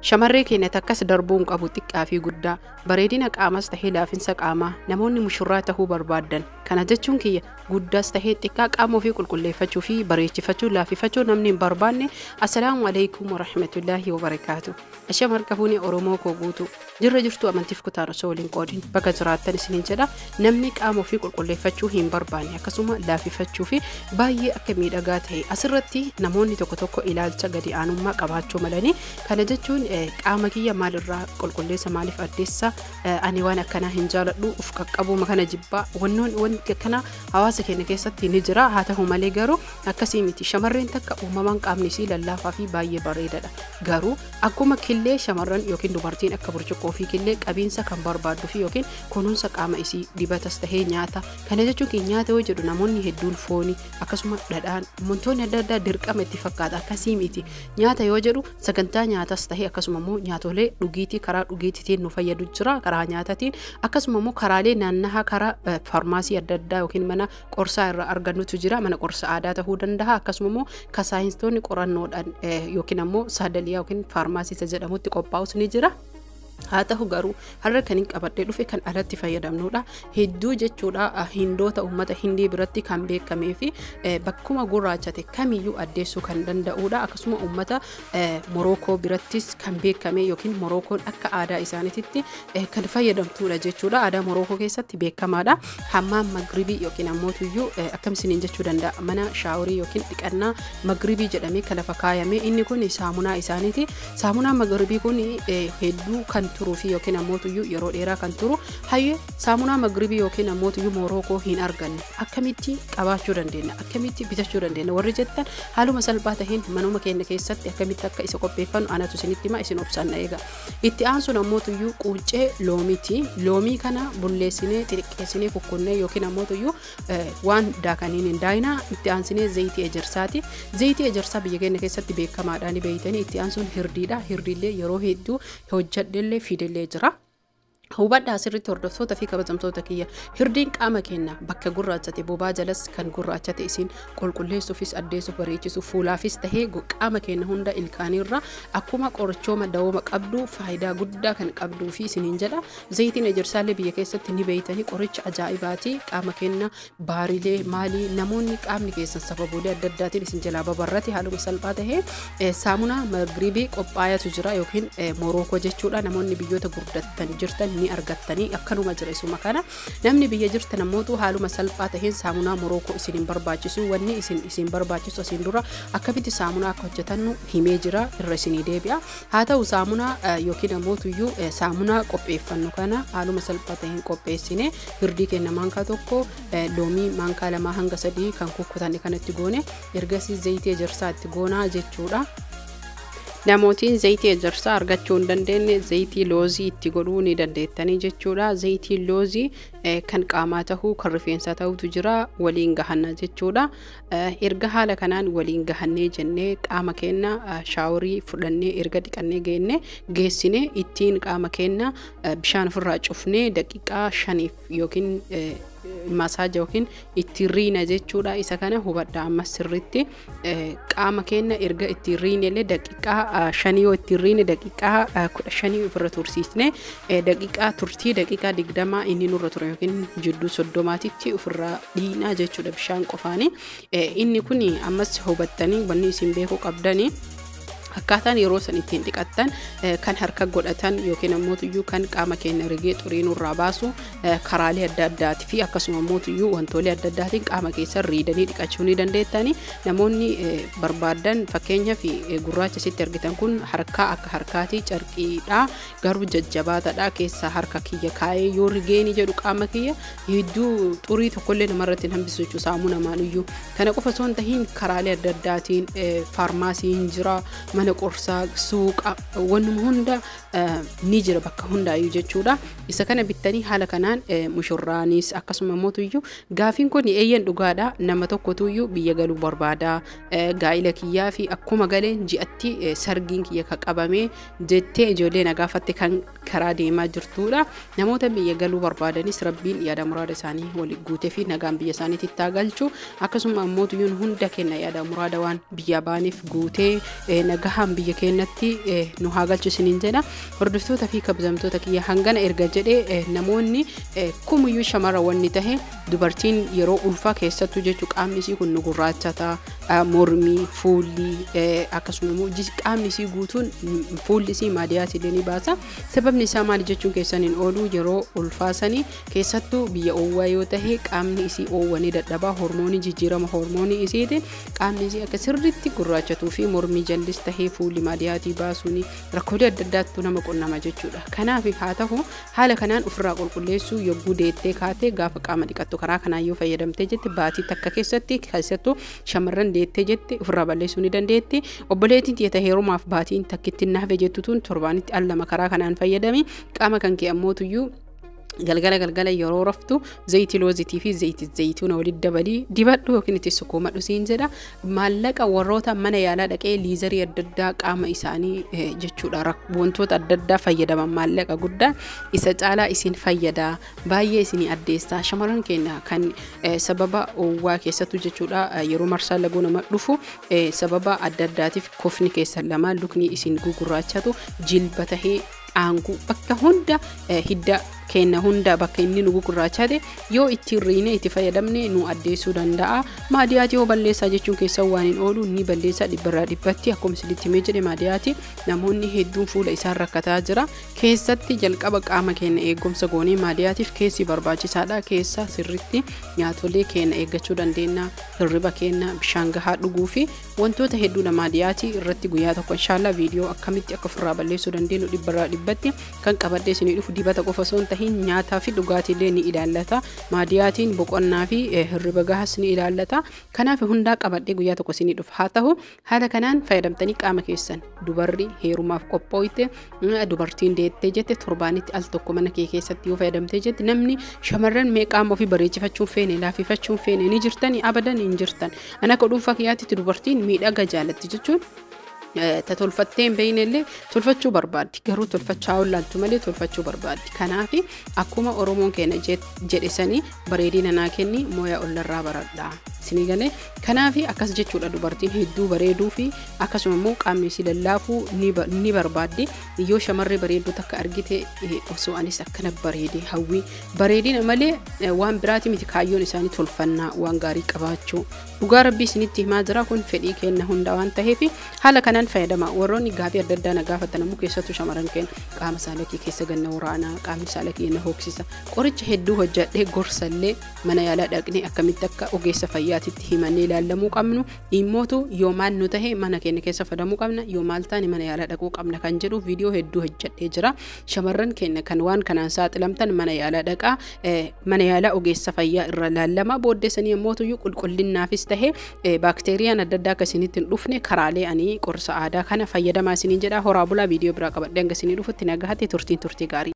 shamarree keenya takkas darbuun qabu xiqqaa fi guddaa bareedina qaamas tahee laafinsa qaamaa namoonni mushurraa tahuu barbaadan kana jechuun kiyya guddaas tahee xiqqaa qaama ofii qulqulleeffachuu fi bareechifachuu laafifachuu namni hin barbaanne assalaamu alaykum wa rahmatullaahi wa barakaatu asham harkafuuni oromoo koo guutu jirra jirtu amantiif kutaan osoo waliin qoodin bakka jiraattan isiniin jedha namni qaama ofii qulqulleeffachuu hin barbaanne akkasuma laafifachuu fi baay'ee akka miidhagaa ta'e asirratti namoonni tokko ilaalcha gadi aanummaa qabaachuu malanii kana jechuun qaama kiyya maalirraa qulqulleessa maaliif addeessa ani waan akkanaa hin jaaladhu uf qaqqabuma kana jibbaa wanti akkana hawaasa keenya keessatti ni jira haa ta'u malee garuu akkasii miti shamarreen takka uumamaan qaamni isii lallaafaa fi baay'ee bareedadha garuu akkuma killee shamarran yookiin dubartiin akka burcuqqoo fi killee qabiinsa kan barbaaddu fi yookiin kunuunsa qaama isii dibatas tahee nyaata kana jechuun nyaata yoo jedhu namoonni hedduun foonii akkasuma dhadhaan wantoonni adda addaa dirqama itti fakkaata akkasii miti nyaata yoo jedhu sagantaa nyaatas tahee akkasuma immoo nyaatolee dhugiitii karaa dhugiitiitiin nu fayyadu jira karaa nyaatatiin akkasuma immoo karaalee naannaha karaa farmaasii adda addaa yookiin mana qorsaa irraa argannutu jira mana qorsa aadaa tahuu danda'a akkasuma immoo ka saayinsistoonni qorannoodhaan yookiin immoo saadaliyaa yookiin farmaasii jedhamutti qophaa'us ni jira. haa ta'u garuu har'a kan hin qabadhee dhufe kan alatti fayyadamnudha hedduu jechuudha hindoota uummata hindii biratti kan beekamee fi bakkuma gurraachate kamiyyuu addeessuu kan danda'udha akkasuma uummata morookoo birattis kan beekame yookiin morookoon akka aadaa isaaniitti kan fayyadamtudha jechuudha aadaa morookoo keessatti beekamaadha hammaan magribii yookiin ammoo tuyyuu akkamisiin jechuu danda'a mana shaaworii yookiin dhiqannaa magribii jedhamee kan lafa kaayame inni kun saamunaa isaaniiti saamunaa magribii kun hedduu kan turuu fi yookiin ammoo tuyyuu yeroo dheeraa kan turu hayyee saamunaa magribii yookiin ammoo tuyyuu morookoo hin arganne akkamitti qabaachuu dandeenya akkamitti bitachuu dandeenya warri jettan haaluma salphaa taheen manuma keenya keessatti akkamitti akka isa qopheeffannu anatu isinitti hima isin obsaan eega itti aansuun ammoo tuyyuu quncee loomiiti loomii kana bulleessinee xixiqqeessinee kukkunnee yookiin ammoo tuyyuu waan daakaniin hin daayinaa itti aansinee zayitii ejersaati zayitii ejersaa biyya keenya keessatti beekamaadhaan ni beeytanii itti aansuun hirdiidha hirdiillee yeroo hedduu hojjadhellee fiidelee jira. hubadhaa asirratti hordoftoota fi kabajamtoota kiyya hirdiin qaama keenya bakka gurraachate bobaa jalas kan gurraachate isin qulqulleessuufis addeessuuf bareechisuuf fuulaafis tahee qaama keenya hunda ilkaaniirra akkuma qorichooma dawooma qabdu faayidaa guddaa kan qabduu fi isiniin jedha zayitiin ejersaallee biyya keessatti ni beeytanii qoricha ajaa'ibaati qaama keenya baarilee maalii namoonni qaamni keessan sababoota adda addaatiin isin jalaa babarrate haaluma salphaa tahee saamunaa magribii qophaayatu jira yookiin morookoo jechuudha namoonni biyyoota gurguddatan jirtan ni argattanii akkanuma jira isuma kana namni biyya jirtan ammoo haaluma salphaa taheen saamunaa morookoo isin barbaachisu wanni isin barbaachisu isin dura akkamitti saamunaa akka hojjetannu himee jira irra isinii deebi'a haa ta'u saamunaa yookiin ammoo tuyyuu saamunaa qopheeffannu kana haaluma salphaa taheen qopheessine hirdii keenya maankaa tokko loomii maankaa 2 hanga 3 kan kukkutanne kanatti goone ergasii zayitii ejersaa itti goonaa jechuudha. namootiin zayitii ejersaa argachuu hin dandeenye zayitii loozii itti godhuu ni dandeettanii jechuudha zayitii loozii kan qaamaa tahuu kan rifeensaa ta'utu jira waliin gahanna jechuudha erga haala kanaan waliin gahannee jennee qaama keenya shaaworii fudhannee erga dhiqannee geessine ittiin qaama keenya bishaan ofirraa cufnee daqiiqaa 5 yookiin masaaja yookiin itti riina jechuudha isa kana hubadhaa amma sirriitti qaama keenya erga itti riinellee daqiiqaa 5 yoo itti riine daqiiqaa 15 ofirra tursiisne daqiiqaa turtii daqiiqaa 20 inni nurra ture yookiin jidduu 30titti ofirra dhiinaa jechuudha bishaan qofaani inni kun ammas hubattanii wanni isin beekuu qabdanii akkaataan yeroo san ittiin dhiqattan kan harka godhatan yookiin ammoo tuyyuu kan qaama keenya rigee xurii nurraa baasu karaalee adda addaati fi akkasuma ammoo tuyyuu wantoolee adda addaatiin qaama keessa riidanii dhiqachuu ni dandeettani namoonni barbaadan fakkeenyaaf gurraacha sitti argitan kun harkaa akka harkaati carqiidha garuu jajjabaatadha keessa harka kiyya kaayee yoo rigeeni jedhu qaama kiyya hedduu xurii tokkollee namarratti hambisu jechuu saamuu namaanuyyuu kana qofa osoo hin tahiin karaalee adda addaatiin faarmaasiin jira mana qorsaa suuqa wanuma hunda ni jira bakka hundaayyuu jechuudha isa kana bittanii haala kanaan mushurraanis akkasuma mootuyyuu gaafiin kun eeyyan dhugaadha nama tokkotuyyuu biyya galuu barbaada gaa'ila kiyyaa fi akkuma galeen ji'atti sargiin kiyya ka qabame jettee ijoollee nagaafatte kan karaa deemaa jirtuudha namoota biyya galuu barbaadanis rabbiin yaada muraada isaanii wal guutee fi nagaan biyya isaaniitti taagalchu akkasuma mootuyyuun hunda kenna yaada muraada waan biyya baaniif guutee nagaa nagahaan biyya keenyatti nu haa galchu isiniin jedha. Hordoftoota fi kabajamtoota kiyya hangana erga jedhee namoonni kumuyyuu shamara wanni tahe dubartiin yeroo ulfaa keessattuu jechuu qaamni isii kun nu gurraachata mormii fuulli akkasuma immoo qaamni isii guutuun fuulli isii maadiyaati illee ni baasa. Sababni isaa maali jechuun keessaniin ooluu yeroo ulfaasanii keessattuu biyya oowwaa yoo tahe qaamni isii oowwanii dadhabaa hormoonii jijjiirama hormoonii isiiti qaamni isii akka sirriitti gurraachatuu fi mormii jallis tahee fuulli maadiyaatii baasuuni rakkoolee adda addaattu nama qunnama jechuudha. Kanaaf haa ta'u haala kanaan ofirraa qulqulleessuu yogguu deettee kaatee gaafa qaama dhiqattu karaa kanaan yoo fayyadamtee jette baatii takka keessattuu shamarran deettee jette ofirraa balleessuu ni dandeetti. Obboleettiin tiyata heerumaaf baatiin takkitti naafe jettutuun torbaanitti al lama karaa kanaan fayyadami qaama kan kee ammootuyyuu galgala yeroo raftu zayitii loozitii fi zayitii zayituuna walitti dabalii dibadhu yookiin itti sukkuumadhu siin jedha. Maallaqa warroota mana yaalaa dhaqee liizarii adda addaa qaama isaanii jechuudha wantoota adda addaa fayyadaman maallaqa guddaa isa caalaa isin fayyada baay'ee isinii addeessaa. Shamarran keenya kan sababa oowwaa keessattuu jechuudha yeroo marsaa laguu nama dhufu sababa adda addaatiif kofni keessan lama lukni isin gugurraachatu jilba tahee aangu bakka hunda hidda kenna hunda bakka inni nu gurraachate yoo itti riine itti fayyadamne nu addeessuu danda'a. Maadiyaati yoo balleessaa jechuun keessa waan hin oolu ni balleessaa dhibbarraa dhibbatti akkuma silitti mee jedhe maadiyaati namoonni hedduun fuula isaan rakkataa jira. Keessatti jalqaba qaama keenya eegumsa goonee maadiyaatiif keessi barbaachisaadha. Keessa sirritti nyaatolee keenya eeggachuu dandeenya hirriba keenya bishaan gahaa dhuguu fi wantoota hedduudha maadiyaati irratti guyyaa tokko inshallah viidiyoo akkamitti akka ofirraa balleessuu dandeenyu dhibbarraa dhibbatti kan qabadhee isinii dhufu dibata qofa osoo hin tahin nyaataa fi dhugaatiilee ni ilaallata. Maadiyaatiin boqonnaa fi hirriba gahaas ni ilaallata. Kanaaf hundaa qabadhee guyyaa tokko isinii dhufa. Haa ta'u haala kanaan fayyadamtanii qaama keessan dubarri heerumaaf qophooyte dubartiin deettee jette torbaanitti al tokko mana kee keessatti yoo fayyadamtee jette namni shamarran mee qaama ofii bareechifachuun feene laafifachuun feene ni jirtani abadan hin jirtan. Ana akka dhuunfaa kiyyaatti dubartiin miidhaga jaalatti jechuun tatolfatteen beeynellee tolfachuu barbaaddi garuu tolfachaa ollaaltu malee tolfachuu barbaaddi. Kanaaf akkuma Oromoon keenya jedhisanii bareedina naa kenni mooyaa ollarraa baradhaa isinii galee. Kanaaf akkas jechuudha dubartiin hedduu bareeduu fi akkasuma immoo qaamni isii lallaafuu ni barbaaddi. Yoo shamarree bareedduu takka argite osoo anis akkana bareedee hawwii bareedina malee waan biraati miti kaayyoon isaanii tolfannaa waan gaarii qabaachuu dhugaa rabbii isinitti himaa jira kun fedhii kenna hunda waan ta'eef haala kanaan fayyadama. Warroonni gaafii adda addaa na gaafatan ammoo keessattuu shamarran keenya qaama saalakii keessa ganna waraanaa qaamni saalakii na hooksisa qoricha hedduu hojjadhee gorsallee mana yaalaa dhaqnee akkamitti akka ogeessa fayyaatitti himannee ilaallamuu qabnu immootu yoo maal nu tahe mana keenya keessa fayyadamuu qabna yoo maal taane mana yaalaa dhaquu qabna kan jedhu viidiyoo hedduu hojjadhee jira. Shamarran keenya kan waan kanaan saaxilamtan mana yaalaa dhaqaa mana yaalaa ogeessa fayyaa irra ilaallama booddeessanii immootu qulqullinaafis tahe baakteeriyaan adda addaa akka isinitti hin dhufne karaalee ani qorsa aadaa kana fayyadamaa isiniin jedha. Horaa bulaa viidiyoo biraa qabadhee hanga isinii dhufutti nagaatti turtii gaarii.